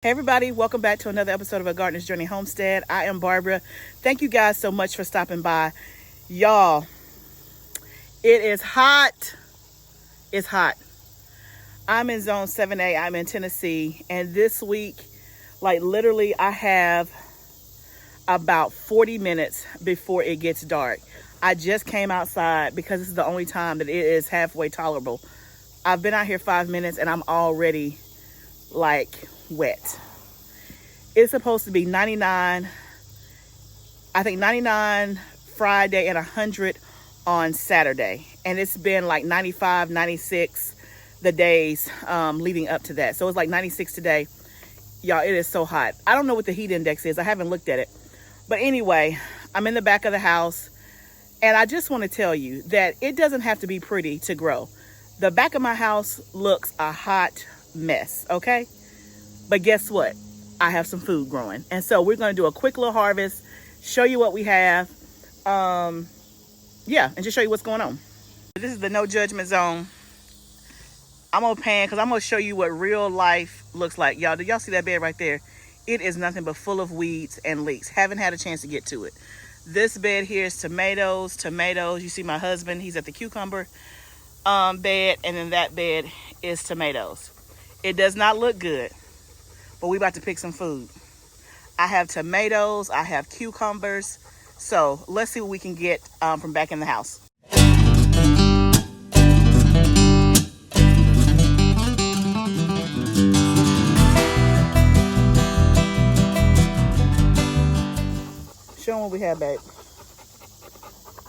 Hey everybody, welcome back to another episode of A Gardener's Journey Homestead. I am Barbara. Thank you guys so much for stopping by. Y'all, it is hot. It's hot. I'm in zone 7A. I'm in Tennessee. And this week, like literally, I have about 40 minutes before it gets dark. I just came outside because this is the only time that it is halfway tolerable. I've been out here 5 minutes and I'm already like wet. It's supposed to be 99, I think 99 Friday and 100 on Saturday. And it's been like 95, 96 the days leading up to that. So it's like 96 today. Y'all, it is so hot. I don't know what the heat index is. I haven't looked at it. But anyway, I'm in the back of the house. And I just want to tell you that it doesn't have to be pretty to grow. The back of my house looks a hot mess, okay? But guess what? I have some food growing. And so we're going to do a quick little harvest, show you what we have. And just show you what's going on. This is the no judgment zone. I'm going to pan because I'm going to show you what real life looks like. Y'all, do y'all see that bed right there? It is nothing but full of weeds and leeks. Haven't had a chance to get to it. This bed here is tomatoes. You see my husband, he's at the cucumber bed. And then that bed is tomatoes. It does not look good. But we about to pick some food. I have tomatoes. I have cucumbers. So let's see what we can get from back in the house. Show them what we have, babe.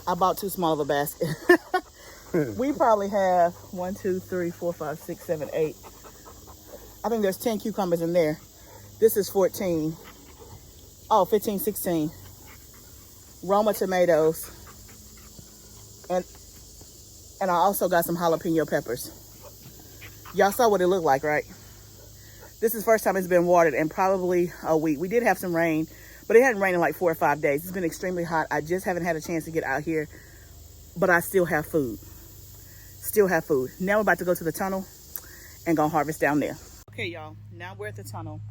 I bought too small of a basket. We probably have 1, 2, 3, 4, 5, 6, 7, 8. I think there's 10 cucumbers in there. This is 14. Oh, 15, 16. Roma tomatoes. And I also got some jalapeno peppers. Y'all saw what it looked like, right? This is the first time it's been watered in probably a week. We did have some rain, but it hadn't rained in like 4 or 5 days. It's been extremely hot. I just haven't had a chance to get out here, but I still have food. Now we're about to go to the tunnel and go harvest down there. Okay, y'all, now we're at the tunnel,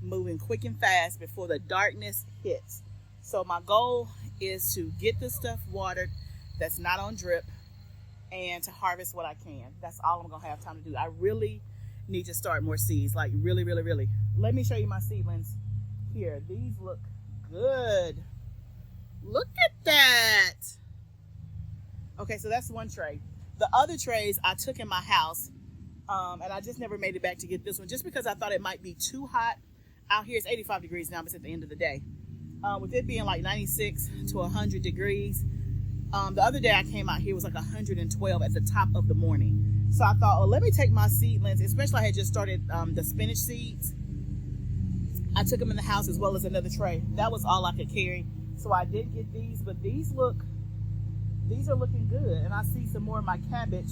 moving quick and fast before the darkness hits. So my goal is to get this stuff watered that's not on drip and to harvest what I can. That's all I'm gonna have time to do. I really need to start more seeds, like really. Let me show you my seedlings here. These look good. Look at that. Okay, so that's one tray. The other trays I took in my house. And I just never made it back to get this one just because I thought it might be too hot. Out here it's 85 degrees now, but it's at the end of the day. With it being like 96 to 100 degrees. The other day I came out here, it was like 112 at the top of the morning. So I thought, let me take my seedlings, especially I had just started the spinach seeds. I took them in the house as well as another tray. That was all I could carry. So I did get these, but these are looking good. And I see some more of my cabbage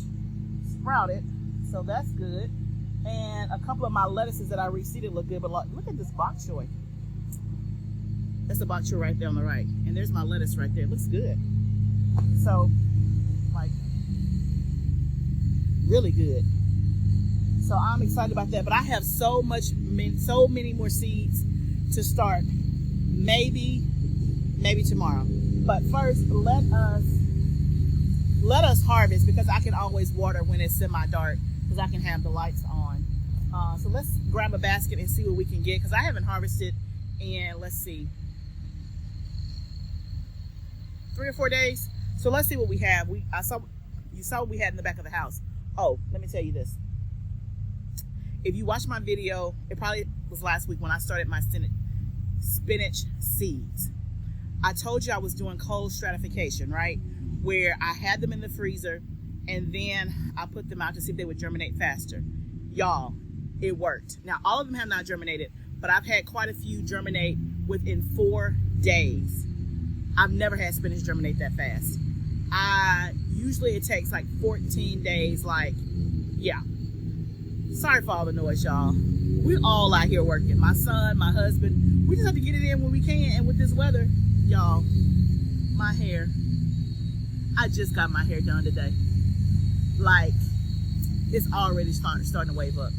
sprouted. So that's good. And a couple of my lettuces that I reseeded look good. But look at this bok choy. That's the bok choy right there on the right. And there's my lettuce right there. It looks good. So, like, really good. So I'm excited about that. But I have so many more seeds to start. Maybe tomorrow. But first, let us harvest because I can always water when it's semi-dark. Because I can have the lights on. So let's grab a basket and see what we can get. Because I haven't harvested in, let's see, 3 or 4 days. So let's see what we have. You saw what we had in the back of the house. Oh, let me tell you this. If you watched my video, it probably was last week when I started my spinach seeds. I told you I was doing cold stratification, right? Where I had them in the freezer. And then I put them out to see if they would germinate faster. Y'all, it worked. Now, all of them have not germinated, but I've had quite a few germinate within 4 days. I've never had spinach germinate that fast. Usually it takes like 14 days, Sorry for all the noise, y'all. We're all out here working. My son, my husband, we just have to get it in when we can. And with this weather, y'all, my hair, I just got my hair done today. Like, it's already starting to wave up.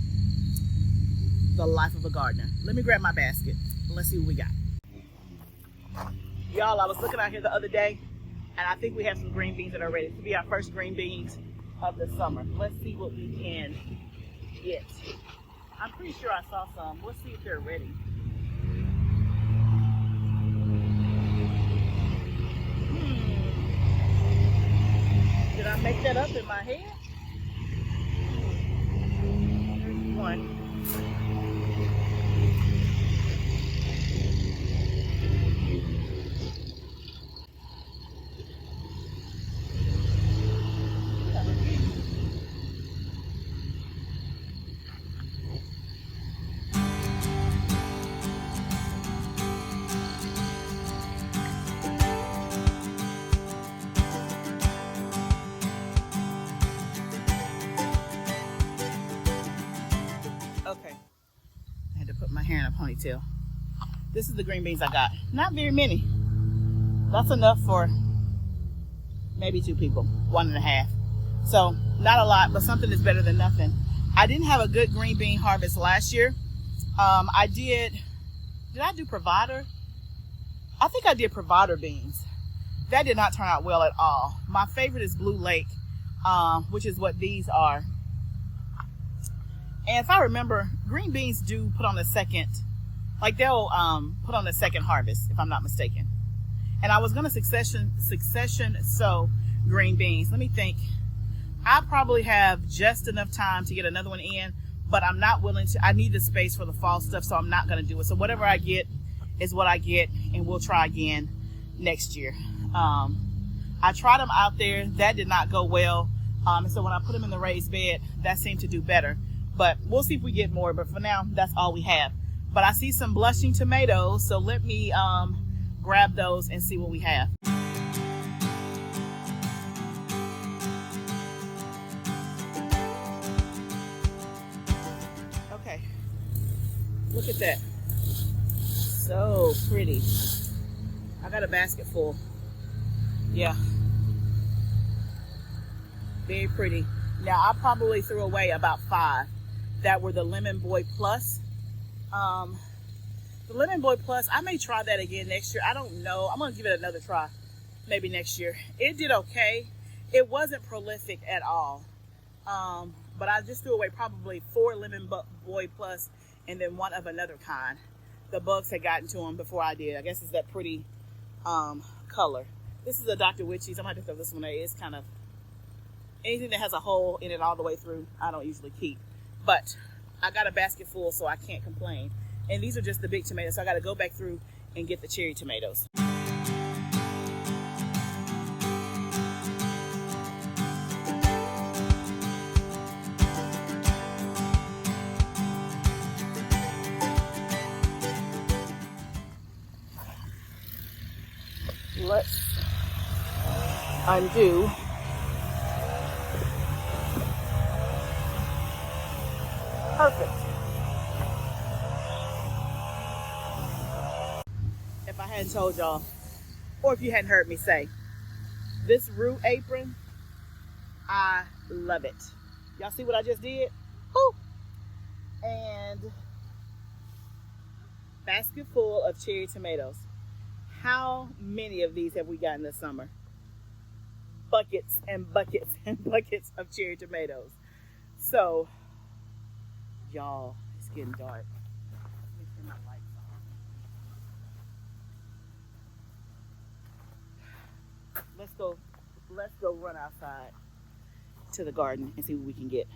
the life of a gardener. Let me grab my basket. Let's see what we got. Y'all, I was looking out here the other day, and I think we have some green beans that are ready to be our first green beans of the summer. Let's see what we can get. I'm pretty sure I saw some. Let's see if they're ready. Did I make that up in my head? There's one. Okay, I had to put my hair in a ponytail. This is the green beans I got. Not very many. That's enough for maybe 2 people, 1.5. So not a lot, but something is better than nothing. I didn't have a good green bean harvest last year. Did I do provider? I think I did provider beans. That did not turn out well at all. My favorite is Blue Lake, which is what these are. And if I remember, green beans do put on a second, like they'll put on a second harvest, if I'm not mistaken. And I was going to succession sow green beans. Let me think. I probably have just enough time to get another one in, but I'm not willing to. I need the space for the fall stuff, so I'm not going to do it. So whatever I get is what I get, and we'll try again next year. I tried them out there. That did not go well. And so when I put them in the raised bed, that seemed to do better. But we'll see if we get more. But for now, that's all we have. But I see some blushing tomatoes, so let me grab those and see what we have. Okay, look at that. So pretty. I got a basket full. Yeah. Very pretty. Now, I probably threw away about 5 that were the Lemon Boy Plus. The Lemon Boy Plus, I may try that again next year. I don't know. I'm going to give it another try maybe next year. It did okay. It wasn't prolific at all. But I just threw away probably 4 Lemon Boy Plus and then 1 of another kind. The bugs had gotten to them before I did. I guess it's that pretty color. This is a Dr. Witchy's. I'm going to have to throw this one away. It's kind of, anything that has a hole in it all the way through, I don't usually keep. But I got a basket full, so I can't complain. And these are just the big tomatoes, so I got to go back through and get the cherry tomatoes. Let's undo. Perfect. If I hadn't told y'all, or if you hadn't heard me say, this root apron, I love it. Y'all see what I just did? Woo! And basket full of cherry tomatoes. How many of these have we gotten this summer? Buckets and buckets and buckets of cherry tomatoes. So, y'all, it's getting dark. Let me turn my lights on. Let's go run outside to the garden and see what we can get.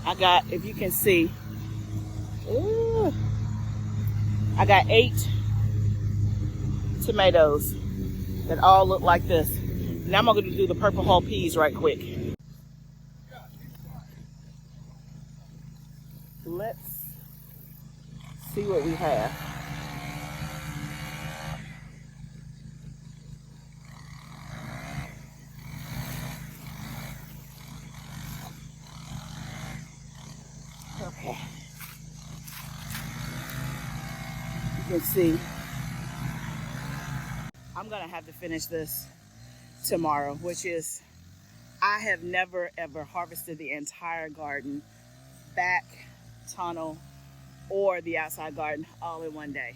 I got, if you can see, ooh, I got 8 tomatoes that all look like this. Now I'm going to do the purple hull peas right quick. Let's see what we have. Okay. You can see I'm going to have to finish this tomorrow, which is, I have never ever harvested the entire garden, back, tunnel, or the outside garden all in one day.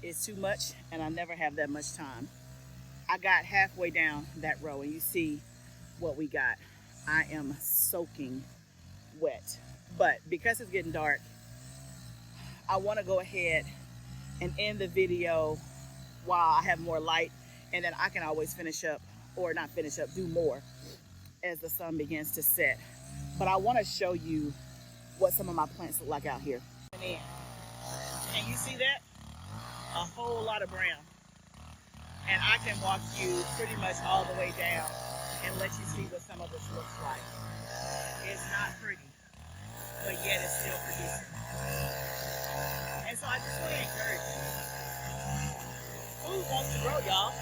It's too much, and I never have that much time. I got halfway down that row, and you see what we got. I am soaking wet, but because it's getting dark, I want to go ahead and end the video while I have more light, and then I can always finish up, or not finish up, do more as the sun begins to set. But I want to show you what some of my plants look like out here. And you see that? A whole lot of brown. And I can walk you pretty much all the way down and let you see what some of this looks like. It's not pretty, but yet it's still producing. And so I just want to encourage you. Food wants to grow, y'all.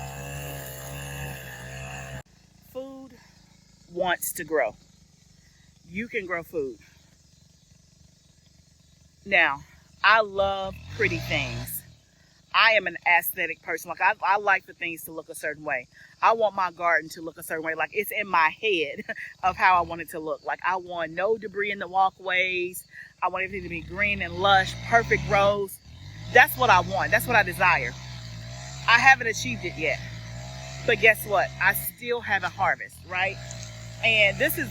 Food wants to grow. You can grow food. Now, I love pretty things. I am an aesthetic person. Like I like the things to look a certain way. I want my garden to look a certain way. Like it's in my head of how I want it to look. Like I want no debris in the walkways. I want everything to be green and lush, perfect rows. That's what I want. That's what I desire. I haven't achieved it yet. But guess what? I still have a harvest, right? And this is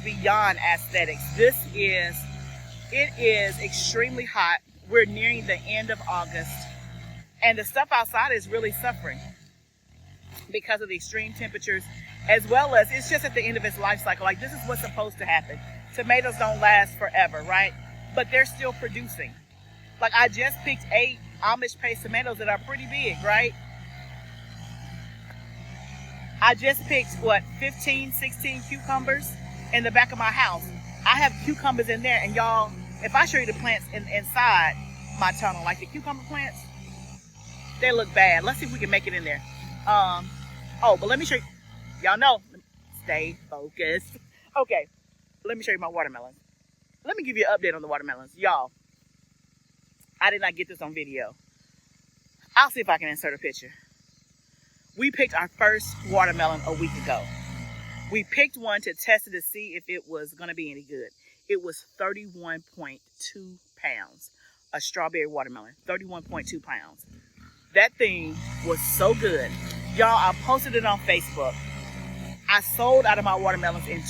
beyond aesthetics. It is extremely hot. We're nearing the end of August. And the stuff outside is really suffering because of the extreme temperatures, as well as it's just at the end of its life cycle. Like this is what's supposed to happen. Tomatoes don't last forever, right? But they're still producing. Like I just picked 8 Amish paste tomatoes that are pretty big, right? I just picked, 15, 16 cucumbers in the back of my house. I have cucumbers in there, and y'all, if I show you the plants inside my tunnel, like the cucumber plants, they look bad. Let's see if we can make it in there. But let me show you. Y'all know, stay focused. Okay, let me show you my watermelons. Let me give you an update on the watermelons. Y'all, I did not get this on video. I'll see if I can insert a picture. We picked our first watermelon a week ago. We picked one to test it to see if it was going to be any good. It was 31.2 pounds. A strawberry watermelon, 31.2 pounds. That thing was so good. Y'all, I posted it on Facebook. I sold out of my watermelons in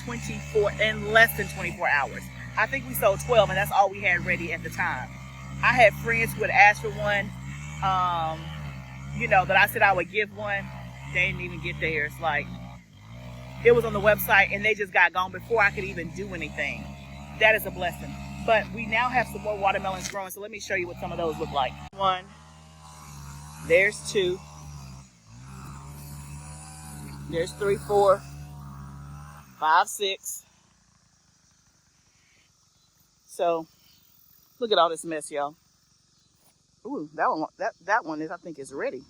less than 24 hours. I think we sold 12, and that's all we had ready at the time. I had friends who had asked for one, that I said I would give one. They didn't even get theirs. Like, it was on the website, and they just got gone before I could even do anything. That is a blessing. But we now have some more watermelons growing, so let me show you what some of those look like. 1, there's 2, there's 3, 4, 5, 6. So look at all this mess, y'all. Ooh, that one is, I think, is ready.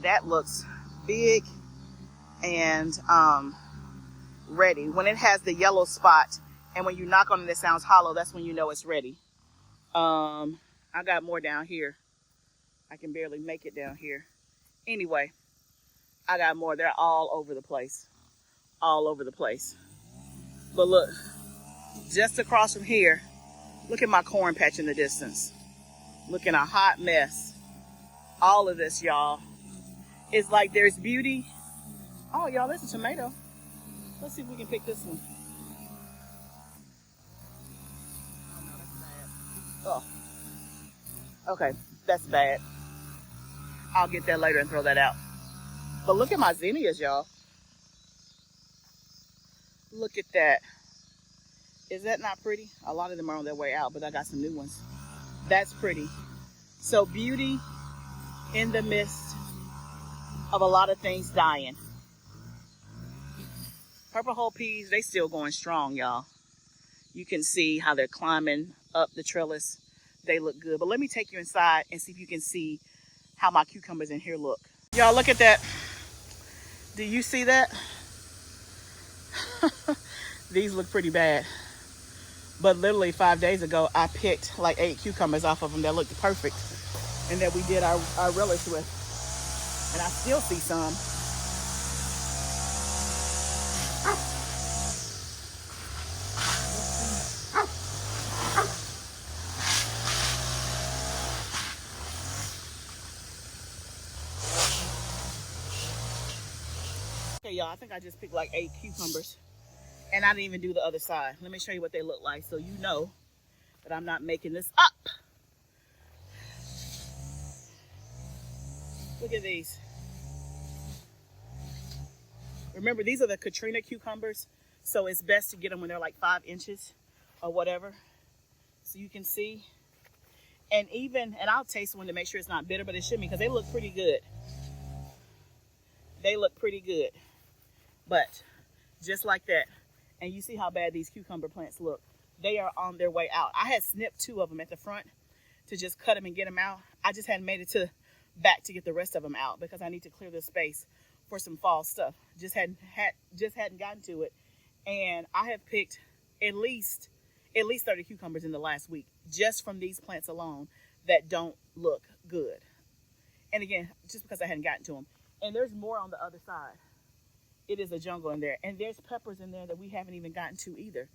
That looks big and ready. When it has the yellow spot and when you knock on it, it sounds hollow, that's when you know it's ready. I got more down here. I can barely make it down here. Anyway, I got more. They're all over the place. All over the place. But look, just across from here, look at my corn patch in the distance. Looking a hot mess. All of this, y'all. It's like there's beauty. Oh, y'all, there's a tomato. Let's see if we can pick this one. Oh, okay, that's bad. I'll get that later and throw that out. But look at my zinnias, y'all. Look at that. Is that not pretty? A lot of them are on their way out, but I got some new ones. That's pretty. So beauty in the midst of a lot of things dying. Purple whole peas, they still going strong, y'all. You can see how they're climbing up the trellis. They look good. But let me take you inside and see if you can see how my cucumbers in here look. Y'all, look at that. Do you see that? These look pretty bad. But literally 5 days ago, I picked like 8 cucumbers off of them that looked perfect and that we did our relish with. And I still see some. Okay, y'all, I think I just picked like 8 cucumbers. And I didn't even do the other side. Let me show you what they look like so you know that I'm not making this up. Look at these. Remember, these are the Katrina cucumbers. So it's best to get them when they're like 5 inches or whatever. So you can see. And I'll taste one to make sure it's not bitter, but it should be because they look pretty good. They look pretty good. But just like that. And you see how bad these cucumber plants look. They are on their way out. I had snipped 2 of them at the front to just cut them and get them out. I just hadn't made it to back to get the rest of them out because I need to clear this space for some fall stuff. Just hadn't gotten to it. And I have picked at least 30 cucumbers in the last week just from these plants alone that don't look good. And again, just because I hadn't gotten to them. And there's more on the other side. It is a jungle in there. And there's peppers in there that we haven't even gotten to either.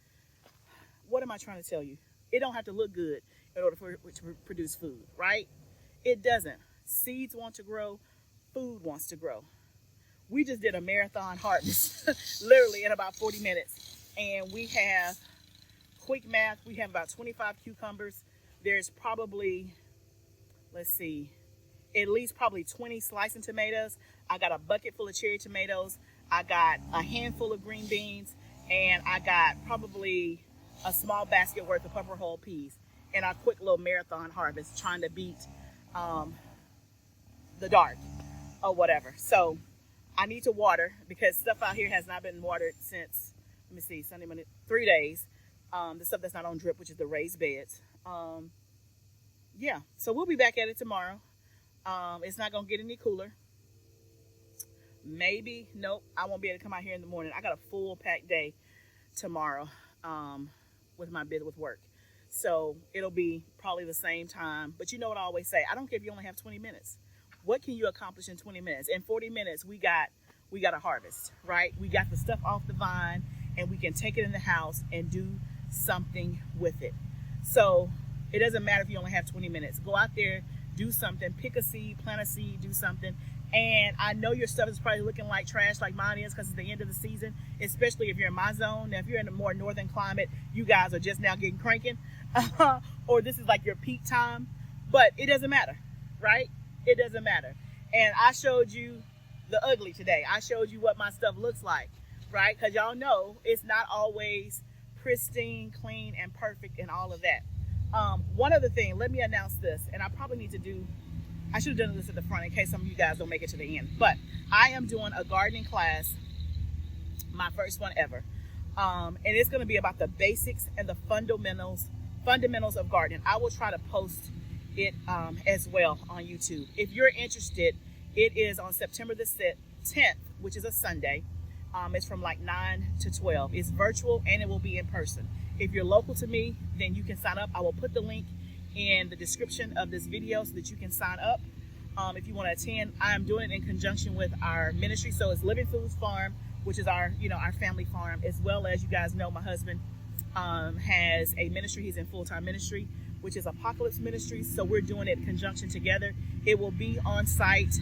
What am I trying to tell you? It don't have to look good in order for it to produce food, right? It doesn't. Seeds want to grow. Food wants to grow. We just did a marathon harvest, literally in about 40 minutes. And we have, quick math, we have about 25 cucumbers. There's probably, let's see, at least probably 20 slicing tomatoes. I got a bucket full of cherry tomatoes. I got a handful of green beans, and I got probably a small basket worth of purple whole peas in our quick little marathon harvest, trying to beat the dark or whatever. So I need to water because stuff out here has not been watered since, let me see, Sunday, Monday, 3 days. The stuff that's not on drip, which is the raised beds. Yeah, so we'll be back at it tomorrow. It's not going to get any cooler. Maybe, nope, I won't be able to come out here in the morning. I got a full packed day tomorrow with work. So it'll be probably the same time. But you know what I always say, I don't care if you only have 20 minutes. What can you accomplish in 20 minutes? In 40 minutes, we got a harvest, right? We got the stuff off the vine and we can take it in the house and do something with it. So it doesn't matter if you only have 20 minutes. Go out there, do something, pick a seed, plant a seed, do something. And I know your stuff is probably looking like trash like mine is because it's the end of the season, especially if you're in my zone. Now, if you're in a more northern climate, you guys are just now getting cranking or this is like your peak time, but it doesn't matter, right? It doesn't matter. And I showed you the ugly today. I showed you what my stuff looks like, right? Because y'all know it's not always pristine, clean, and perfect and all of that. One other thing, let me announce this, and I probably need to do, I should have done this at the front in case some of you guys don't make it to the end, but I am doing a gardening class, my first one ever. And it's going to be about the basics and the fundamentals of gardening. I will try to post it as well on YouTube. If you're interested, it is on September the 10th, which is a Sunday. It's from like 9 to 12. It's virtual and it will be in person. If you're local to me, then you can sign up. I will put the link in the description of this video so that you can sign up if you want to attend. I am doing it in conjunction with our ministry. So it's Living Foods Farm, which is our family farm, as well as, you guys know, my husband has a ministry. He's in full-time ministry, which is Apocalypse Ministries. So we're doing it in conjunction together. It will be on site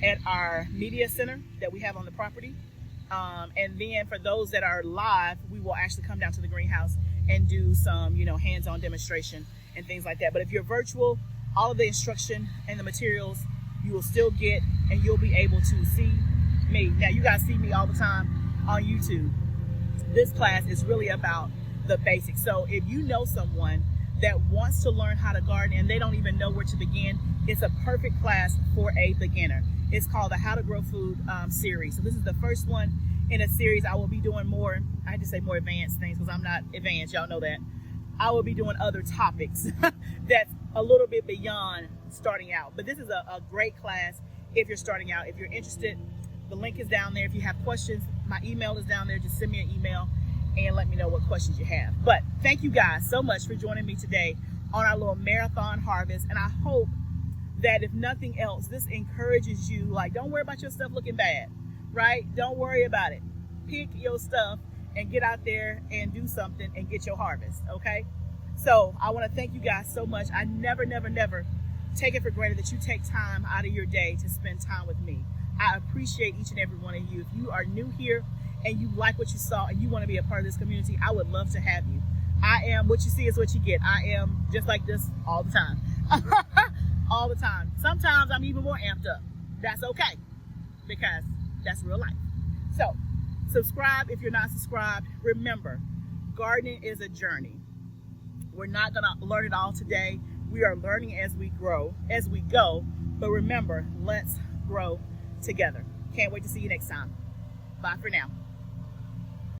at our media center that we have on the property. And then for those that are live, we will actually come down to the greenhouse and do some, hands-on demonstration and things like that. But if you're virtual, all of the instruction and the materials you will still get, and you'll be able to see me. Now, you guys see me all the time on YouTube. This class is really about the basics. So if you know someone that wants to learn how to garden and they don't even know where to begin, it's a perfect class for a beginner. It's called the How to Grow Food series. So this is the first one in a series. I will be doing more, I had to say more advanced things because I'm not advanced, y'all know that. I will be doing other topics that's a little bit beyond starting out. But this is a great class if you're starting out. If you're interested, the link is down there. If you have questions, my email is down there. Just send me an email and let me know what questions you have. But thank you guys so much for joining me today on our little marathon harvest. And I hope that if nothing else, this encourages you, like, don't worry about your stuff looking bad, right? Don't worry about it. Pick your stuff and get out there and do something and get your harvest, okay? So I want to thank you guys so much. I never take it for granted that you take time out of your day to spend time with me. I appreciate each and every one of you. If you are new here and you like what you saw and you want to be a part of this community, I would love to have you. I am, what you see is what you get. I am just like this all the time. All the time. Sometimes I'm even more amped up. That's okay, because that's real life. So subscribe if you're not subscribed. Remember, gardening is a journey. We're not gonna learn it all today. We are learning as we grow, as we go. But remember, let's grow together. Can't wait to see you next time. Bye for now.